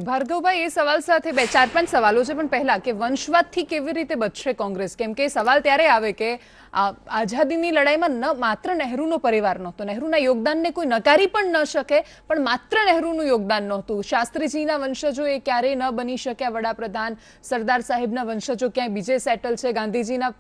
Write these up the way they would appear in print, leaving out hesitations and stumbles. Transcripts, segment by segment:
ભાર્ગવભાઈ એ સવાલ સાથે બે ચાર પાંચ સવાલો છે પણ પહેલા કે વંશવાદથી કેવી રીતે બચશે કોંગ્રેસ કેમ કે સવાલ ત્યારે આવે કે આઝાદીની લડાઈમાં ન માત્ર નહેરુનો પરિવાર નહોતો નહેરુના યોગદાનને કોઈ નકારી પણ ન શકે પણ માત્ર નહેરુનું યોગદાન નહોતું શાસ્ત્રીજીના વંશજો એ ક્યારેય ન બની શક્યા વડાપ્રધાન સરદાર સાહેબના વંશજો ક્યાંય બીજે સેટલ છે ગાંધીજીના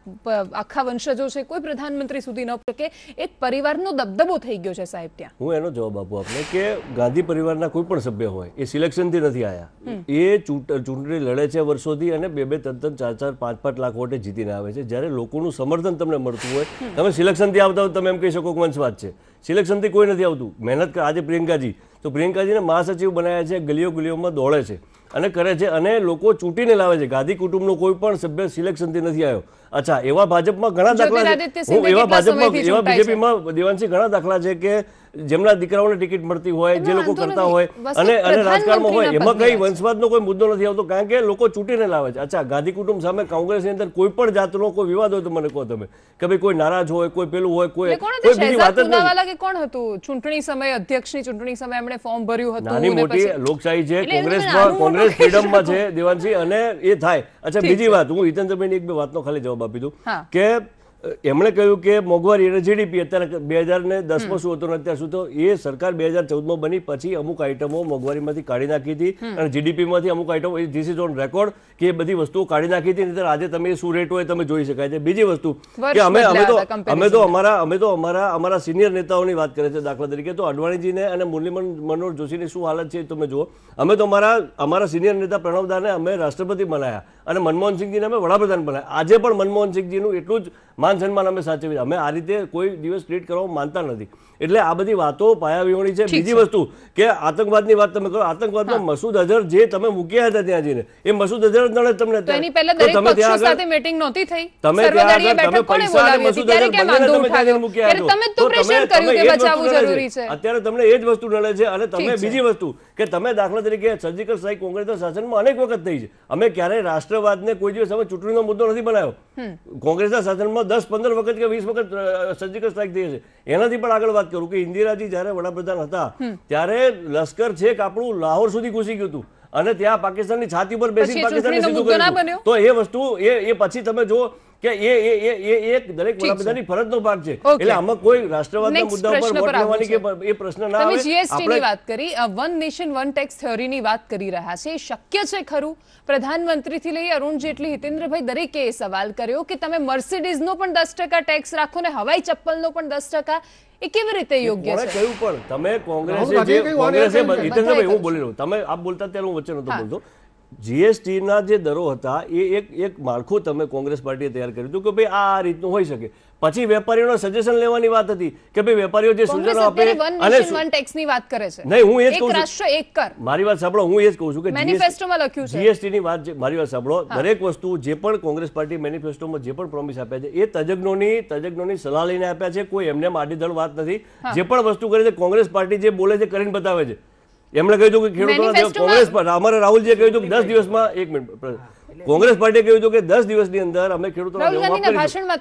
આખા વંશજો છે કોઈ પ્રધાનમંત્રી સુધી ન શકે એક પરિવારનો દબદબો થઈ ગયો છે સાહેબ ત્યાં હું એનો જવાબ આપું આપને કે ગાંધી પરિવારના કોઈ પણ સભ્ય હોય એ સિલેક્શનથી નથી એ ચૂંટણી લડે છે વર્ષોથી અને બે ત્રણ ચાર પાંચ લાખ વોટે જીતીને આવે છે જ્યારે લોકોનું સમર્થન તમને મળતું હોય તમે સિલેક્શનથી આવતા હોય તમે એમ કહી શકો કે વંશવાદ છે સિલેક્શનથી કોઈ નથી આવતું મહેનત આજે પ્રિયંકાજી તો પ્રિયંકાજીને મહાસચિવ બનાવ્યા છે ગલીઓ ગલીઓમાં દોડે છે અને કરે છે અને લોકો ચૂંટીને લાવે છે ગાંધી કુટુંબનો કોઈ પણ સભ્ય સિલેક્શનથી નથી આવ્યો અચ્છા એવા ભાજપમાં ઘણા દાખલા છે એવા ભાજપમાં એવા બીજેપીમાં દેવાંશી ઘણા દાખલા છે કે જેમના દીકરાઓને ટિકિટ મળતી હોય જે લોકો કરતા હોય અને રાજકારણમાં હોય એમાં કઈ વંશવાદનો કોઈ મુદ્દો નથી આવતો કારણ કે લોકો ચૂંટીને લાવે છે અચ્છા ગાંધી કુટુંબ સામે કોંગ્રેસની અંદર કોઈ પણ જાતનો કોઈ વિવાદ હોય તો મને કહો તમે કે ભાઈ કોઈ નારાજ હોય કોઈ પેલું હોય કોઈ બીજી વાત જ નહીં કોણ હતું ચૂંટણી સમયે અધ્યક્ષની ચૂંટણી સમયે એમણે ફોર્મ ભર્યું હતું નાની મોટી લોકશાહી છે કોંગ્રેસ ફ્રીડમમાં છે દેવાંશી અને એ થાય અચ્છા બીજી વાત હું હિતેન્દ્રભાઈની એક બે વાતનો ખાલી જવાબ આપી દઉં કે એમણે કહ્યું કે મોંઘવારી અને જીડીપી અત્યારે 2010માં શું હતું અત્યારે શું તો એ સરકાર 2014માં બની પછી અમુક આઈટમો મોંઘવારીમાંથી કાઢી નાખી હતી અને જીડીપીમાંથી અમુક આઈટમો ધીસ ઇઝ ઓન રેકોર્ડ કે એ બધી વસ્તુઓ કાઢી નાખી હતી નહીંતર આજે તમે શું રેટ હોય તમે જોઈ શકાય છે બીજી વસ્તુ કે અમે તો અમારા સિનિયર નેતાઓની વાત કરે છે દાખલા તરીકે તો અડવાણીજીને અને મુરલી મનોહર જોશીની શું હાલત છે તમે જુઓ અમે તો અમારા સિનિયર નેતા પ્રણવદાને અમે રાષ્ટ્રપતિ બનાવ્યા અને મનમોહનસિંહજીને અમે વડાપ્રધાન બનાવ્યા આજે પણ મનમોહનસિંહજીનું એટલું જ માન સન્માન અમે સાચવી અમે આ રીતે કોઈ દિવસ ટ્રીટ કરવા માનતા નથી એટલે આ બધી વાતો પાયાવિહોણી છે બીજી વસ્તુ કે આતંકવાદની વાત તમે કરો આતંકવાદમાં મસૂદ અઝહર જે તમે મૂક્યા હતા ત્યાં જઈને એ મસૂદ અઝહર નડે તમને તમે ત્યાં સાથે મીટિંગ નહોતી થઈ તમે પૈસા અને મસૂદ અઝહર બંને તમે ત્યાં મૂક્યા અત્યારે તમને એ જ વસ્તુ નડે છે અને તમે બીજી વસ્તુ કે તમે દાખલા તરીકે સર્જિકલ સ્ટ્રાઇક કોંગ્રેસના શાસનમાં અનેક વખત થઈ છે અમે ક્યારેય રાષ્ટ્રવાદને કોઈ દિવસ અમે ચૂંટણીનો મુદ્દો નથી બનાવ્યો કોંગ્રેસના શાસનમાં 10-15 વખત કે 20 વખત સર્જિકલ સ્ટ્રાઇક થઈ છે એનાથી પણ આગળ વાત કરું કે ઇન્દિરાજી જ્યારે વડાપ્રધાન હતા ત્યારે લશ્કર છેક આપણું લાહોર સુધી ઘૂસી ગયું હતું અને ત્યાં પાકિસ્તાનની છાતી પર બેસી પાકિસ્તાનને સીધું કર્યું તો એ વસ્તુ એ પછી તમે જો કે એ દરેક વડાપ્રધાનની ફરજનો ભાગ છે એટલે આમાં કોઈ રાષ્ટ્રવાદના મુદ્દા પર વોટ લેવાની કે એ પ્રશ્ન ના આવે તમે જીએસટી ની વાત કરી વન નેશન વન ટેક્સ થિયરીની વાત કરી રહ્યા છે શક્ય છે ખરું પ્રધાનમંત્રીથી લઈ અરુણ જેટલી હિતેન્દ્રભાઈ દરેકે એ સવાલ કર્યો કે તમે મર્સિડીઝનો પણ 10% ટેક્સ રાખો ને હવાઈ ચપ્પલનો પણ 10% એ કેવી રીતે યોગ્ય છે કહ્યું પણ તમે કોંગ્રેસે હિતેન્દ્રભાઈ હું બોલી રહ્યો તમે આપ બોલતા ત્યારે હું વચ્ચે નહોતો બોલતો જીએસટીના જે દરો હતા એ એક માળખું તમે કોંગ્રેસ પાર્ટીએ તૈયાર કર્યું હતું કે ભાઈ આ રીતનું હોઈ શકે પછી વેપારીઓનો સજેશન લેવાની વાત હતી કે ભાઈ વેપારીઓ જે સૂચનો આપે અને વન ટેક્સની વાત કરે છે નહીં હું એ જ કહું છું રાષ્ટ્ર એક કર મારી વાત સાંભળો હું એ જ કહું છું કે મેનિફેસ્ટોમાં લખ્યું છે જીએસટીની વાત મારી વાત સાંભળો દરેક વસ્તુ જે પણ કોંગ્રેસ પાર્ટી મેનિફેસ્ટોમાં જે પણ પ્રોમિસ આપ્યા છે એ તજજ્ઞોની સલાહ લઈને આપ્યા છે કોઈ એમને આડીધડ વાત નથી જે પણ વસ્તુ કરે છે કોંગ્રેસ પાર્ટી જે બોલે છે કરીને બતાવે છે એમણે કહ્યું કે ખેડૂતોના કોંગ્રેસ પર અમારા રાહુલજીએ કહ્યું કે 10 દિવસમાં 1 મિનિટ કોંગ્રેસ પાર્ટીએ કહ્યું હતું કે 10 દિવસની અંદર અમે ખેડૂતોના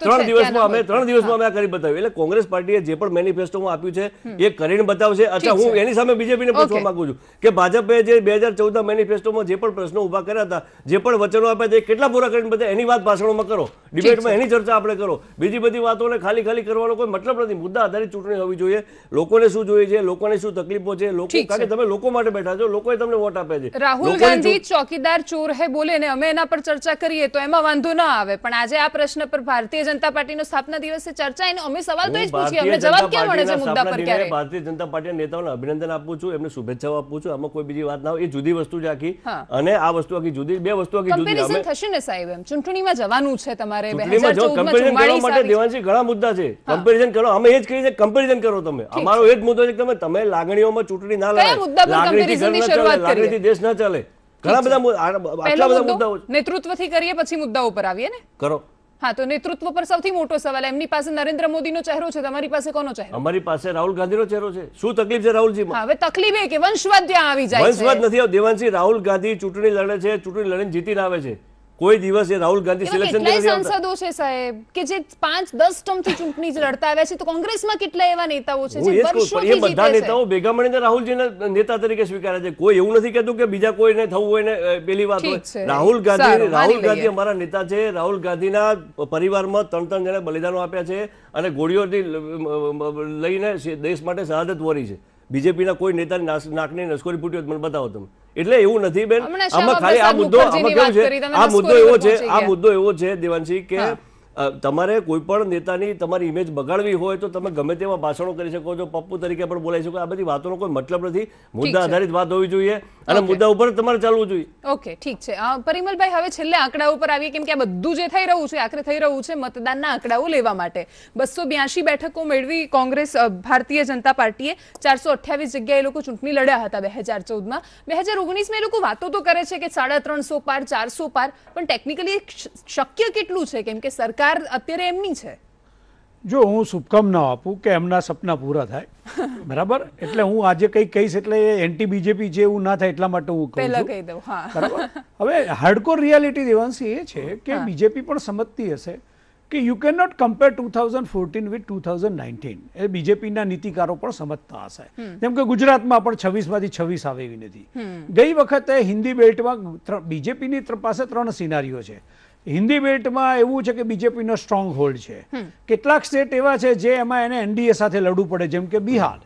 3 દિવસમાં અમે કરી બતાવ્યું એટલે કોંગ્રેસ પાર્ટીએ જે પણ મેનિફેસ્ટોમાં આપ્યું છે એ કરીને બતાવશે અચ્છા હું એની સામે બીજેપીને પૂછવા માંગુ છું કે ભાજપે જે 2014ના મેનિફેસ્ટોમાં જે પણ પ્રશ્નો ઉભા કર્યા હતા જે પણ વચનો આપ્યા છે કેટલા પૂરા કરીને બતાવે એની વાત ભાષણોમાં કરો ડિબેટમાં એની ચર્ચા આપણે કરો બીજી બધી વાતોને ખાલી કરવાનો કોઈ મતલબ નથી મુદ્દા આધારિત ચૂંટણી હોવી જોઈએ લોકોને શું જોઈએ છે લોકોને શું તકલીફો છે લોકો કારણ કે તમે લોકો માટે બેઠા છો લોકોએ તમને વોટ આપ્યા છે રાહુલ ગાંધી ચોકીદાર ચોર હે બોલે ને અમે એના પર ચર્ચા કરીએ તો એમાં વાંધો ના આવે પણ આજે આ પ્રશ્ન પર ભારતીય જનતા પાર્ટીનો સ્થાપના દિવસે ચર્ચા એને અમે સવાલ તો એ જ પૂછીએ અમને જવાબ ક્યાં મળે છે મુદ્દા પર ક્યારે ભારતીય જનતા પાર્ટીના નેતાઓને અભિનંદન આપું છું એમને શુભેચ્છાઓ આપું છું આમાં કોઈ બીજી વાત ના હોય એ જુદી વસ્તુ છે આખી અને આ વસ્તુ આખી જુદી બે વસ્તુ આખી જુદી કમ્પેરિઝન થશે ને સાહેબ એમ ચૂંટણીમાં જવાનું છે તમારે 2014 કમ્પેરિઝન કરવા માટે દેવાંશી ઘણા મુદ્દા છે કમ્પેરિઝન કરો અમે એ જ કહીએ કમ્પેરિઝન કરો તમે અમારો એ જ મુદ્દો છે કે તમે લાગણીઓમાં ચૂંટણી ના લડાય લાગણીથી દેશ ના ચાલે ઘણા બધા આટલા બધા મુદ્દાઓ નેતૃત્વથી કરીએ પછી મુદ્દાઓ પર આવીએ ને કરો હા તો નેતૃત્વ પર સૌથી મોટો સવાલ એમની પાસે નરેન્દ્ર મોદીનો ચહેરો છે તમારી પાસે કોનો ચહેરો અમારી પાસે રાહુલ ગાંધીનો ચહેરો છે શું તકલીફ છે રાહુલજીમાં હવે તકલીફ એ કે વંશવાદ ત્યાં આવી જાય છે વંશવાદ નથી દેવાંશી રાહુલ ગાંધી ચૂંટણી લડે છે ચૂંટણી લડીને જીતીને આવે છે કોઈ દિવસ એ રાહુલ ગાંધી સિલેક્શન સાંસદો છે સાહેબ કે જે 5-10 ટર્મથી ચૂંટણી લડતા આવ્યા છે, તો કોંગ્રેસમાં કેટલા એવા નેતાઓ છે જે વર્ષોથી એ બધા નેતાઓ ભેગા મળીને રાહુલજીને નેતા તરીકે સ્વીકારે છે. કોઈ એવું નથી કહેતું કે બીજા કોઈને થવું હોય ને પેલી વાત હોય. રાહુલ ગાંધી અમારા નેતા છે. રાહુલ ગાંધીના પરિવારમાં 3 જણે બલિદાનો આપ્યા છે અને ગોળીઓથી લઈને દેશ માટે શહાદત વરી છે. બીજેપીના કોઈ નેતાની નાકની નસકોરી ફૂટી મને બતાવો તમે. એટલે એવું નથી બેન, આમાં ખાલી આ મુદ્દો આમાં કેવું છે, આ મુદ્દો એવો છે દેવાંશી કે તમારે કોઈ પણ નેતાની તમારી ઇમેજ બગાડવી હોય તો તમે ગમે તેવા ભાષણો કરી શકો છો, પપ્પુ તરીકે પણ બોલાવી શકો. આ બધી વાતોનો કોઈ મતલબ નથી. મુદ્દા આધારિત વાત હોવી જોઈએ અને મુદ્દા ઉપર તમારે ચાલવું જોઈએ. ઓકે, ઠીક છે. પરિમલભાઈ, હવે છેલ્લે આંકડા ઉપર આવીએ, કેમ કે આ બધું જે થઈ રહ્યું છે આખરે થઈ રહ્યું છે મતદાનના આંકડાઓ લેવા માટે. 282 બેઠકો મેળવી કોંગ્રેસ ભારતીય જનતા પાર્ટીએ. 428 જગ્યાએ એ લોકો ચૂંટણી લડ્યા હતા 2014માં. 2019માં એ લોકો વાતો તો કરે છે કે 350 પાર, 400 પાર, પણ ટેકનિકલી શક્ય કેટલું છે? કેમ કે સરકાર અત્યારે એમની છે. જો હું શુભકામના આપું કે એમના સપના પૂરા થાય, બરાબર. એટલે હું આજે કંઈક કહીશ એટલે એન્ટી બીજેપી છે એવું ના થાય એટલા માટે હું કહું છું, બરાબર. હવે હાર્ડકોર રિયાલિટી દેવાંશી એ છે કે બીજેપી પણ સમજતી હશે કે you can not compare 2014 with 2019. એ બીજેપીના નીતિકારો પણ સમજતા હશે. જેમ કે ગુજરાતમાં પણ 26માંથી 26 આવે એવી નથી. ગઈ વખતે હિન્દી બેલ્ટમાં બીજેપીની પાસે 3 સિનારીઓ છે. હિન્દી બેલ્ટમાં એવું છે કે બીજેપીનો સ્ટ્રોંગ હોલ્ડ છે. કેટલાક સ્ટેટ એવા છે જે એમાં એને એનડીએ સાથે લડવું પડે, જેમ કે બિહાર,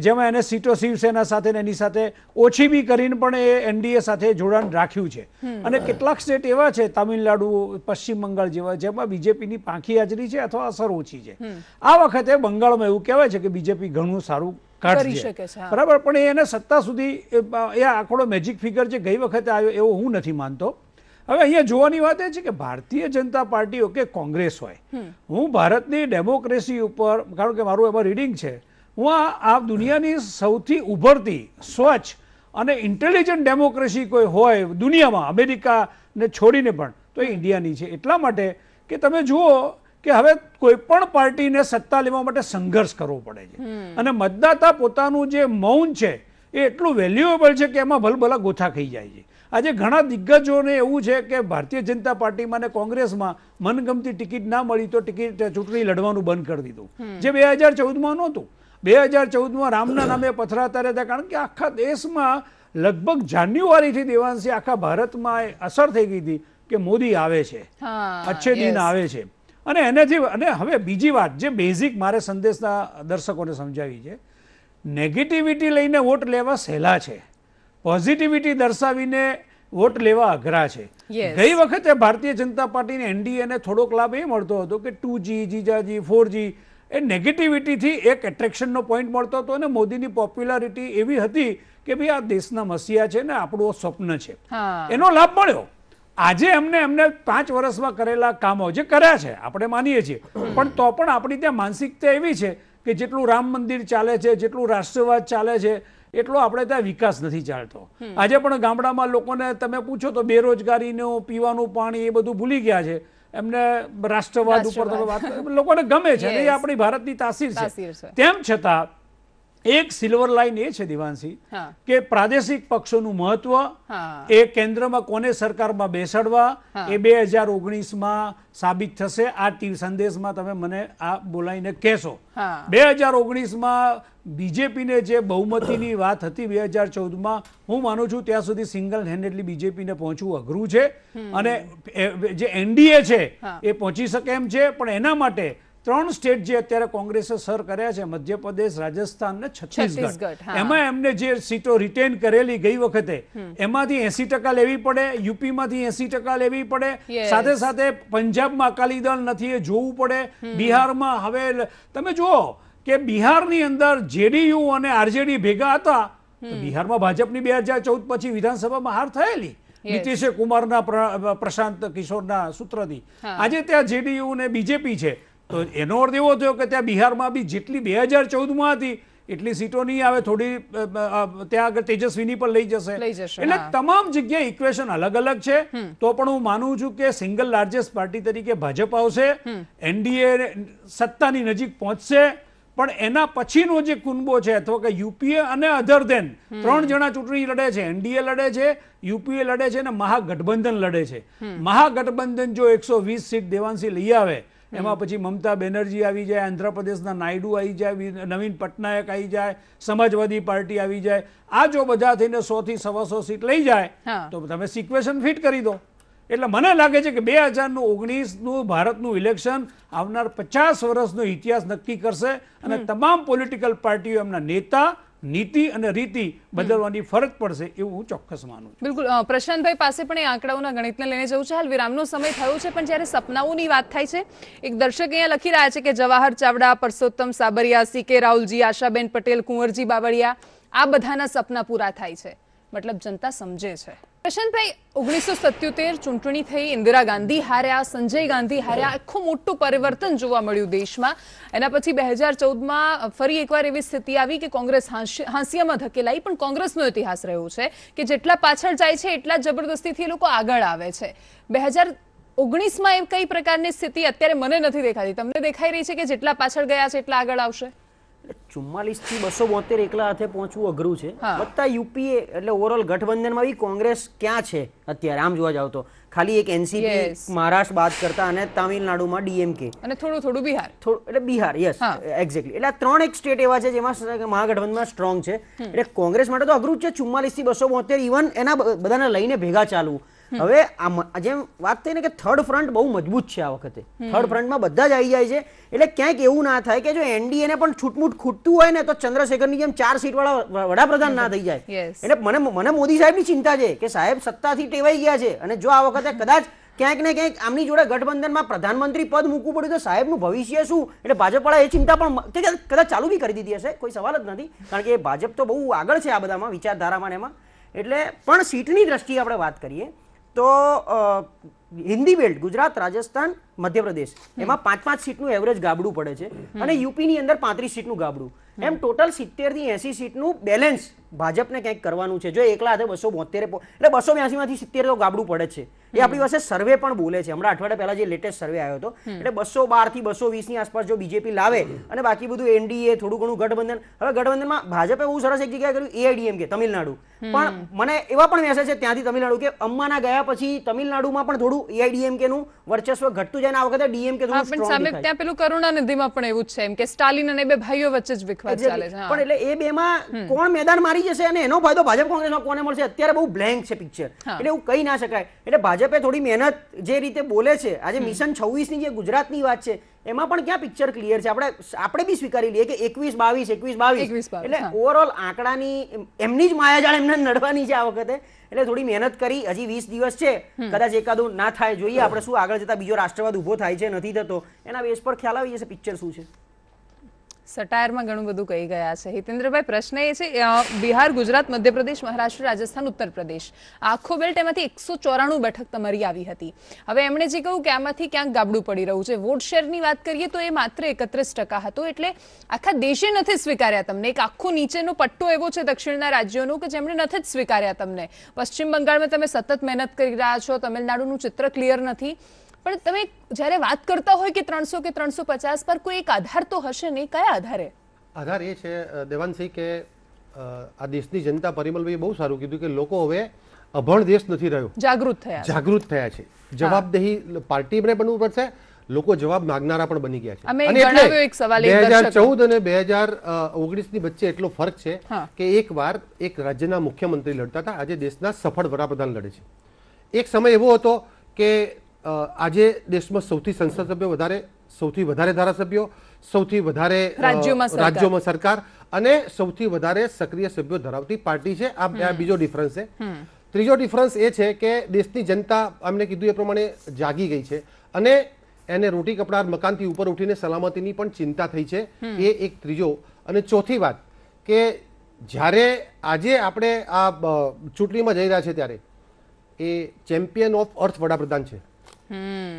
જેમાં એને સીટો શિવસેના સાથે એની સાથે ઓછી બી કરીને પણ એ એનડીએ સાથે જોડાણ રાખ્યું છે. અને કેટલાક સ્ટેટ એવા છે, તામિલનાડુ, પશ્ચિમ બંગાળ જેવા, જેમાં બીજેપીની પાંખી હાજરી છે અથવા અસર ઓછી છે. આ વખતે બંગાળમાં એવું કહેવાય છે કે બીજેપી ઘણું સારું કાઢી શકે છે, બરાબર. પણ એને સત્તા સુધી એ આંકડો મેજિક ફિગર જે ગઈ વખતે આવ્યો એવો હું નથી માનતો. હવે અહીંયા જોવાની વાત એ છે કે ભારતીય જનતા પાર્ટી હોય કે કોંગ્રેસ હોય, હું ભારતની ડેમોક્રેસી ઉપર, કારણ કે મારું એમાં રીડિંગ છે, હું આ દુનિયાની સૌથી ઉભરતી, સ્વચ્છ અને ઇન્ટેલિજન્ટ ડેમોક્રેસી કોઈ હોય દુનિયામાં, અમેરિકાને છોડીને પણ, તો એ ઇન્ડિયાની છે. એટલા માટે કે તમે જુઓ કે હવે કોઈ પણ પાર્ટીને સત્તા લેવા માટે સંઘર્ષ કરવો પડે છે અને મતદાતા પોતાનું જે મૌન છે એ એટલું વેલ્યુએબલ છે કે એમાં ભલભલા ગોથા ખાઈ જાય છે. આજે ઘણા દિગ્ગજોને એવું છે કે ભારતીય જનતા પાર્ટીમાં અને કોંગ્રેસમાં મનગમતી ટિકિટ ના મળી તો ચૂંટણી લડવાનું બંધ કરી દીધું, જે 2014માં નહોતું. 2014માં રામના નામે પથરાતા રહેતા, કારણ કે આખા દેશમાં લગભગ જાન્યુઆરીથી દેવાંશી આખા ભારતમાં અસર થઈ ગઈ હતી કે મોદી આવે છે, અચ્છે દિન આવે છે. અને એનાથી, અને હવે બીજી વાત જે બેઝિક મારે સંદેશના દર્શકોને સમજાવી છે, નેગેટિવિટી લઈને વોટ લેવા સહેલા છે, પોઝિટિવિટી દર્શાવીને વોટ લેવા અઘરા છે. ગઈ વખતે ભારતીય જનતા પાર્ટીને એનડીએને થોડોક લાભ એ મળતો હતો કે 2G, જીજાજી, 4G એ નેગેટિવિટીથી એક એટ્રેક્શનનો પોઈન્ટ મળતો હતો અને મોદીની પોપ્યુલારિટી એવી હતી કે ભાઈ આ દેશના મસીહા છે ને આપણું સ્વપ્ન છે, એનો લાભ મળ્યો. આજે એમને 5 વર્ષમાં કરેલા કામો જે કર્યા છે આપણે માનીએ છીએ, પણ તો પણ આપણી ત્યાં માનસિકતા એવી છે કે જેટલું રામ મંદિર ચાલે છે, જેટલું રાષ્ટ્રવાદ ચાલે છે, એટલો આપણે ત્યાં વિકાસ નથી ચાલતો. આજે પણ ગામડામાં લોકોને તમે પૂછો તો બેરોજગારીનું, પીવાનું પાણી એ બધું ભૂલી ગયા છે. એમને રાષ્ટ્રવાદ ઉપર તમે વાત, લોકોને ગમે છે, એ આપણી ભારતની તાસીર છે. તેમ છતાં એક સિલ્વર લાઇન એ છે દેવાંશી કે પ્રાદેશિક પક્ષોનું મહત્વ, એ કેન્દ્રમાં કોને સરકારમાં બેસાડવા, એ 2019માં સાબિત થશે. આ સંદેશમાં તમે મને આ બોલાવીને કહેશો. 2019માં બીજેપીને જે બહુમતીની વાત હતી 2014માં, હું માનું છું ત્યાં સુધી સિંગલ હેન્ડેડલી બીજેપીને પહોંચવું અઘરું છે અને જે એનડીએ છે એ પહોંચી શકે એમ છે. પણ એના માટે 3 સ્ટેટ જે અત્યારે કોંગ્રેસે સર કર્યા છે, મધ્યપ્રદેશ, રાજસ્થાન ને છત્તીસગઢ, એમાં એમને જે સીટો રિટેન કરેલી ગઈ વખતે, એમાંથી 80% લેવી પડે, યુપીમાંથી 80% લેવી પડે, સાથે સાથે પંજાબમાં અકાલી દળ નથી એ જોવું પડે, બિહારમાં. હવે તમે જુઓ કે બિહારની અંદર જેડીયુ અને આરજેડી ભેગા હતા, તો બિહારમાં ભાજપની 2014 પછી વિધાનસભામાં હાર થયેલી નીતિશ કુમારના, પ્રશાંત કિશોરના સૂત્રથી. આજે ત્યાં જેડીયુ અને બીજેપી છે, તો એનો અર્થ એવો થયો કે ત્યાં બિહારમાં બી જેટલી 2014માં હતી એટલી સીટો નહીં આવે, થોડી ત્યાં આગળ તેજસ્વીની પણ લઈ જશે. એટલે તમામ જગ્યાએ ઇક્વેશન અલગ અલગ છે. તો પણ હું માનું છું કે સિંગલ લાર્જેસ્ટ પાર્ટી તરીકે ભાજપ આવશે, એનડીએ સત્તાની નજીક પહોંચશે, પણ એના પછીનો જે કુનબો છે અથવા કે યુપીએ અને અધર ધેન 3 જણા ચૂંટણી લડે છે, એનડીએ લડે છે, યુપીએ લડે છે અને મહાગઠબંધન લડે છે. મહાગઠબંધન જો 120 સીટ દેવાંશી લઈ આવે, એમાં પછી મમતા બેનર્જી આવી જાય, આંધ્રપ્રદેશના નાયડુ આવી જાય, નવીન પટનાયક આવી જાય, સમાજવાદી પાર્ટી આવી જાય, આ જો બધા થઈને 100 થી 125 સીટ લઈ જાય તો તમે સિક્વેશન ફિટ કરી દો. એટલે મને લાગે છે કે 2019નું ભારતનું ઇલેક્શન આવનાર 50 વર્ષનો ઇતિહાસ નક્કી કરશે અને તમામ પોલિટિકલ પાર્ટીઓ એમના નેતા, નીતિ અને રીતિ બદલવાની ફરજ પડશે એવું હું ચોક્કસ માનું છું. બિલકુલ. પ્રશાંતભાઈ પાસે પણ એ આંકડાઓના ગણિતને લઈને જવું છે. હાલ વિરામનો સમય થયો છે, પણ જ્યારે સપનાઓની વાત થાય છે, એક દર્શક અહીંયા લખી રહ્યા છે કે જવાહર ચાવડા, પરસોત્તમ સાબરિયા, CK રાહુલજી, આશાબેન પટેલ, કુંવરજી બાવળિયા, આ બધાના સપના પૂરા થાય છે. મતલબ જનતા સમજે છે. પ્રશાંતભાઈ, 1977 ચૂંટણી થઈ, ઇન્દિરા ગાંધી હાર્યા, સંજય ગાંધી હાર્યા, આખું મોટું પરિવર્તન જોવા મળ્યું દેશમાં. એના પછી 2014માં ફરી એકવાર એવી સ્થિતિ આવી કે કોંગ્રેસ હાંસિયામાં ધકેલાઈ, પણ કોંગ્રેસનો ઇતિહાસ રહ્યો છે કે જેટલા પાછળ જાય છે એટલા જબરદસ્તીથી એ લોકો આગળ આવે છે. 2019માં એ કઈ પ્રકારની સ્થિતિ અત્યારે મને નથી દેખાતી, તમને દેખાઈ રહી છે કે જેટલા પાછળ ગયા છે એટલા આગળ આવશે? 44 થી 272 એકલા હાથે પહોંચવું અઘરું છે. વત્તા યુપીએ એટલે ઓવરઓલ ગઠબંધનમાં બી કોંગ્રેસ ક્યાં છે અત્યારે આમ જોવા જાવ તો? ખાલી એક એનસીપી મહારાષ્ટ્ર બાદ કરતા અને તામિલનાડુમાં ડીએમકે અને થોડું બિહાર, એટલે બિહાર, યસ એક્ઝેક્ટલી. એટલે 3 એક સ્ટેટ એવા છે જેમાં મહાગઠબંધનમાં સ્ટ્રોંગ છે. એટલે કોંગ્રેસ માટે તો અઘરું જ છે 44 થી 272 ઇવન એના બધાને લઈને ભેગા ચાલવું. હવે જેમ વાત થઈ ને કે થર્ડ ફ્રન્ટ બહુ મજબૂત છે આ વખતે, થર્ડ ફ્રન્ટમાં બધા જ આવી જાય છે. એટલે ક્યાંક એવું ના થાય કે જો એનડીએ ને પણ છૂટમૂટ ખૂટતું હોય ને તો ચંદ્રશેખરની જેમ 4 સીટ વાળા વડાપ્રધાન ના થઈ જાય. એટલે મને મોદી સાહેબની ચિંતા છે કે સાહેબ સત્તાથી ટેવાઈ ગયા છે અને જો આ વખતે કદાચ ક્યાંક ને ક્યાંક આમની જોડે ગઠબંધનમાં પ્રધાનમંત્રી પદ મૂકવું પડ્યું તો સાહેબનું ભવિષ્ય શું? એટલે ભાજપવાળા એ ચિંતા પણ કદાચ ચાલુ બી કરી દીધી હશે, કોઈ સવાલ જ નથી, કારણ કે ભાજપ તો બહુ આગળ છે આ બધામાં, વિચારધારામાં એમાં. એટલે પણ સીટની દ્રષ્ટિએ આપણે વાત કરીએ તો હિન્દી બેલ્ટ ગુજરાત, રાજસ્થાન, મધ્યપ્રદેશ એમાં 5-5 સીટનું એવરેજ ગાબડું પડે છે અને યુપીની અંદર 35 સીટનું ગાબડું. એમ ટોટલ 70 થી 80 સીટનું બેલેન્સ ભાજપને કંઈક કરવાનું છે. જો એકલા હાથે 272 એટલે 282 માંથી 70 તો ગાબડું પડે છે. એ આપણી પાસે સર્વે પણ બોલે છે. હમણાં અઠવાડિયા પહેલા જે લેટેસ્ટ સર્વે આવ્યો હતો એટલે 212 થી 220 ની આસપાસ જો બીજેપી લાવે અને બાકી બધું એનડીએ, થોડું ઘણું ગઠબંધન. હવે ગઠબંધનમાં ભાજપે બહુ સરસ એક જગ્યાએ કર્યું, એઆઈડીએમકે તમિલનાડુ. પણ મને એવા પણ મેસેજ છે ત્યાંથી તમિલનાડુ કે અમ્માના ગયા પછી તમિલનાડુમાં પણ થોડું એઆઈડીએમકે નું વર્ચસ્વ ઘટતું જાય ને આ વખતે ડીએમકે થોડું સ્ટ્રોંગ દેખાય. ત્યાં પેલું કરુણાનિધિમાં પણ એવું જ છે એમ કે સ્ટાલિન અને બે ભાઈઓ વચ્ચે જ વિખવાદ ચાલે છે. પણ એટલે એ બેમાં કોણ મેદાન મારી જશે અને એનો ફાયદો ભાજપ કોંગ્રેસમાં કોને મળશે અત્યારે બહુ બ્લેન્ક છે પિક્ચર. એટલે એવું કહી ના શકાય. એટલે ભાજપે થોડી મહેનત જે રીતે બોલે છે, આજે મિશન 26 ની જે ગુજરાતની વાત છે એમાં પણ ક્યાં પિક્ચર ક્લિયર છે? આપણે બી સ્વીકારી લઈએ કે 21-22 એટલે ઓવરઓલ આંકડાની એમની જ માયાજાળ એમને નડવાની છે આ વખતે. એટલે થોડી મહેનત કરી, હજી 20 દિવસ છે, કદાચ એકાદું ના થાય, જોઈએ આપણે શું આગળ જતા બીજો રાષ્ટ્રવાદ ઉભો થાય છે નથી થતો એના બેઝ પર ખ્યાલ આવી જશે પિક્ચર શું છે. સટાયરમાં ઘણું બધું કહી ગયા છે. હિતેન્દ્રભાઈ, પ્રશ્ન એ છે બિહાર, ગુજરાત, મધ્યપ્રદેશ, મહારાષ્ટ્ર, રાજસ્થાન, ઉત્તર પ્રદેશ આખો બેલ્ટ એમાંથી 194 બેઠક તમારી આવી હતી. હવે એમણે જે કહ્યું કે આમાંથી ક્યાંક ગાબડું પડી રહ્યું છે. વોટ શેરની વાત કરીએ તો એ માત્ર 31% હતો. એટલે આખા દેશે નથી સ્વીકાર્યા તમને. એક આખો નીચેનો પટ્ટો એવો છે દક્ષિણના રાજ્યોનો કે જેમણે નથી જ સ્વીકાર્યા તમને. પશ્ચિમ બંગાળમાં તમે સતત મહેનત કરી રહ્યા છો, તમિલનાડુનું ચિત્ર ક્લિયર નથી. પણ તમે જ્યારે વાત કરતા હોય કે 300 કે 350 પર કોઈ એક આધાર તો હશે ને, કયા આધારે? આધાર એ છે દેવાંશી કે આ દેશની જનતા, પરિમલભાઈએ બહુ સારું કીધું કે લોકો હવે અભણ દેશ નથી રહ્યો, જાગૃત થયા છે. જવાબદેહી પાર્ટીને બનવું પડશે, લોકો જવાબ માંગનારા પણ બની ગયા છે. અને 2014 અને 2019 ની વચ્ચે એટલો ફરક છે કે એક વાર એક રાજ્યના મુખ્યમંત્રી લડતા હતા, આજે દેશના સફળ વડાપ્રધાન લડે છે. એક સમય એવો હતો કે આજે દેશમાં સૌથી સંસદ સભ્યો વધારે, સૌથી વધારે ધારાસભ્યો, સૌથી વધારે રાજ્યોમાં સરકાર અને સૌથી વધારે સક્રિય સભ્યો ધરાવતી પાર્ટી છે. આ બીજો ડિફરન્સ છે. ત્રીજો ડિફરન્સ એ છે કે દેશની જનતા અમને કીધું એ પ્રમાણે જાગી ગઈ છે અને એને રોટી કપડા મકાનથી ઉપર ઉઠીને સલામતીની પણ ચિંતા થઈ છે. એ એક ત્રીજો. અને ચોથી વાત કે જ્યારે આજે આપણે આ ચૂંટણીમાં જઈ રહ્યા છે ત્યારે એ ચેમ્પિયન ઓફ અર્થ વડાપ્રધાન છે.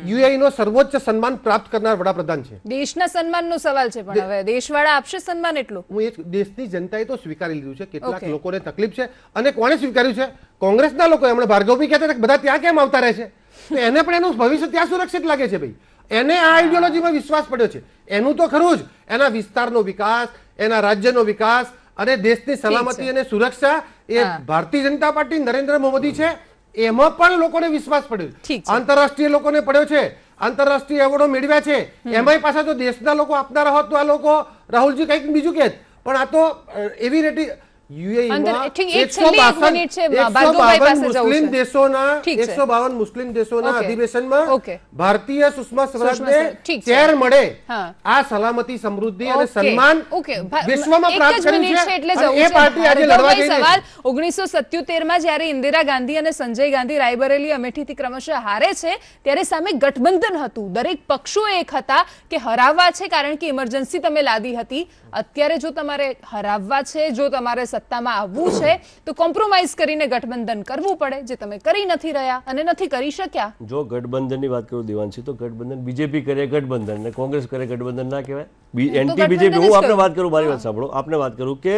યુએઈ નો સર્વોચ્ચ સન્માન પ્રાપ્ત કરનાર વડાપ્રધાન છે. દેશના સન્માનનો સવાલ છે, પણ હવે દેશવાળા આપશે સન્માન એટલું? હું એ દેશની જનતાએ તો સ્વીકારી લીધું છે. કેટલાક લોકોને તકલીફ છે અને કોણે સ્વીકાર્યું છે? કોંગ્રેસના લોકો. એમણે ભાર્ગવભાઈ કહેતા હતા કે બધા ત્યાં કેમ આવતા રહે છે, તો એને પણ એનું ભવિષ્ય ત્યાં સુરક્ષિત લાગે છે. ભાઈ એને આ આઈડિયોલોજીમાં વિશ્વાસ પડ્યો છે. એનું તો ખરું જ, એના વિસ્તારનો વિકાસ, એના રાજ્યનો વિકાસ અને દેશની સલામતી અને સુરક્ષા એ ભારતીય જનતા પાર્ટી નરેન્દ્ર મોદી છે, એમાં પણ લોકોને વિશ્વાસ પડ્યો, આંતરરાષ્ટ્રીય લોકોને પડ્યો છે, આંતરરાષ્ટ્રીય એવોર્ડો મેળવ્યા છે, એમાંય પાછા તો દેશના લોકો આપનારા હોત તો આ લોકો રાહુલજી કંઈક બીજું કહેત, પણ આ તો એવી રેટી મુસ્લિમ દેશોના અધિવેશનમાં ભારતીય સુષ્મા સ્વરાજને ચેર મળે, આ સલામતી, સમૃદ્ધિ અને સન્માન વિશ્વમાં પ્રાપ્ત કર્યું છે. એ પાર્ટી આજે લડવા જઈ રહી છે. 1977માં જ્યારે ઇન્દિરા ગાંધી અને સંજય ગાંધી રાયબરેલી અમેઠીથી ક્રમશઃ હારે છે ત્યારે સામે ગઠબંધન હતું, દરેક પક્ષો એક હતા કે હરાવવા છે કારણ કે ઇમરજન્સી તમે લાદી હતી. અત્યારે જો તમારે હરાવવા છે, જો તમારે સત્તામાં આવવું છે તો કોમ્પ્રોમાઇઝ કરીને ગઠબંધન કરવું પડે, જે તમે કરી નથી રહ્યા અને નથી કરી શક્યા. જો ગઠબંધનની વાત કરું દેવાંશી, તો ગઠબંધન બીજેપી કરે ગઠબંધન અને કોંગ્રેસ કરે ગઠબંધન ના કહેવાય. એન્ટી બીજેપી, હું આપને વાત કરું, મારી વાત સાંભળો, આપને વાત કરું કે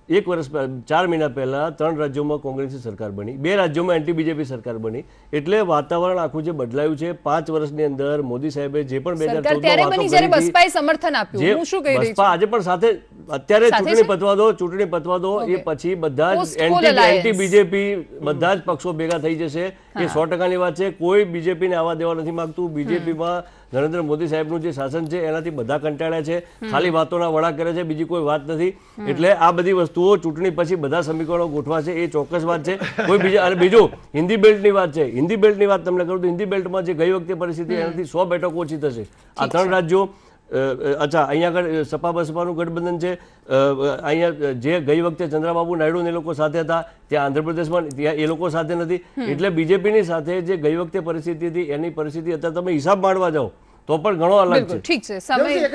1 વર્ષ 4 મહિના પહેલા 3 રાજ્યોમાં કોંગ્રેસની સરકાર બની, 2 રાજ્યોમાં એન્ટી બીજેપી સરકાર બની, એટલે વાતાવરણ આખું જે બદલાયું છે 5 વર્ષની અંદર મોદી સાહેબે જે પણ 2014 સમર્થન આપ્યું, હું શું કહી રહી છું, આજે પણ સાથે અત્યારે ચૂંટણી પતવા દો, એ પછી બધા જ એન્ટી બીજેપી બધા જ પક્ષો ભેગા થઈ જશે, એ 100%ની વાત છે. કોઈ બીજેપીને આવવા દેવા નથી માંગતું. બીજેપીમાં નરેન્દ્ર મોદી સાહેબનું જે શાસન છે એનાથી બધા કંટાળ્યા છે, ખાલી વાતોના વડા કરે છે, બીજી કોઈ વાત નથી. એટલે આ બધી વસ્તુઓ ચૂંટણી પછી બધા સમીકરણો ગોઠવા છે, એ ચોક્કસ વાત છે. કોઈ બીજા, અને બીજું હિન્દી બેલ્ટની વાત છે, હિન્દી બેલ્ટની વાત તમને કરું તો હિન્દી બેલ્ટમાં જે ગઈ વખતે પરિસ્થિતિ એનાથી 100 બેઠકો ઓછી થશે. આ 3 રાજ્યો, અચ્છા અહીંયા આગળ સપા બસપાનું ગઠબંધન છે, અહીંયા જે ગઈ વખતે ચંદ્રબાબુ નાયડુ ને લોકો સાથે હતા ત્યાં આંધ્રપ્રદેશમાં, ત્યાં એ લોકો સાથે નથી. એટલે બીજેપીની સાથે જે ગઈ વખતે પરિસ્થિતિ હતી એની પરિસ્થિતિ અત્યારે તમે હિસાબ માંડવા જાઓ તો પણ ઘણો અલગ છે. ઠીક છે, સમય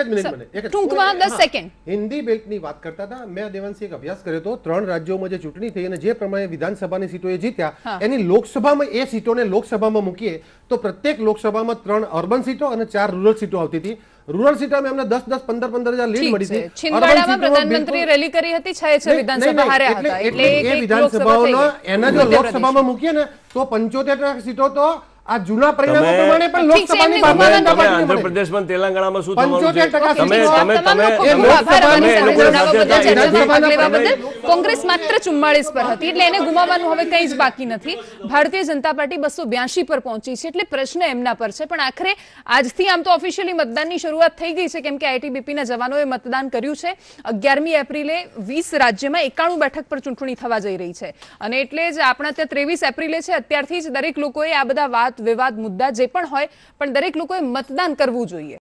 ટૂંકમાં 10 સેકન્ડ. હિન્દી બેલ્ટની વાત કરતા હતા, મેં દેવાંશી એક અભ્યાસ કર્યો હતો, 3 રાજ્યોમાં જે ચૂંટણી થઈ અને જે પ્રમાણે વિધાનસભાની સીટો એ જીત્યા, એની લોકસભામાં એ સીટોને લોકસભામાં મૂકીએ તો પ્રત્યેક લોકસભામાં 3 અર્બન સીટો અને 4 રૂરલ સીટો આવતી હતી. રૂરલ સીટોમાં એમને 10-10, 15-15 લીડ મળી હતી. છિંદવાડામાં પ્રધાનમંત્રી રેલી કરી હતી, 6 વિધાનસભા હાર્યા હતા, એટલે એ વિધાનસભાઓનો એના જો લોકસભામાં મૂકીએ ને તો 75% સીટો તો આ જૂના પરિણામો પ્રમાણે પણ લોકસભાની તમે આંધ્રપ્રદેશમાં, તેલંગાણામાં શું થવાનું છે? કોંગ્રેસ માત્ર 44 પર હતી, એટલે એને ગુમાવવાનું હવે કંઈ જ બાકી નથી. ભારતીય જનતા પાર્ટી 282 પર પહોંચી છે, એટલે પ્રશ્ન એમના પર છે. પણ આખરે આજથી આમ તો ઓફિશિયલી મતદાનની શરૂઆત થઈ ગઈ છે, કેમ કે આઈટીબીપીના જવાનોએ મતદાન કર્યું છે. 11મી એપ્રિલે 20 રાજ્યમાં 91 બેઠક પર ચૂંટણી થવા જઈ રહી છે, અને એટલે જ આપણા ત્યાં 23 એપ્રિલે છે. અત્યારથી જ દરેક લોકોએ આ બધા વાત વિવાદ મુદ્દા જે પણ હોય, પણ દરેક લોકોએ મતદાન કરવું જોઈએ.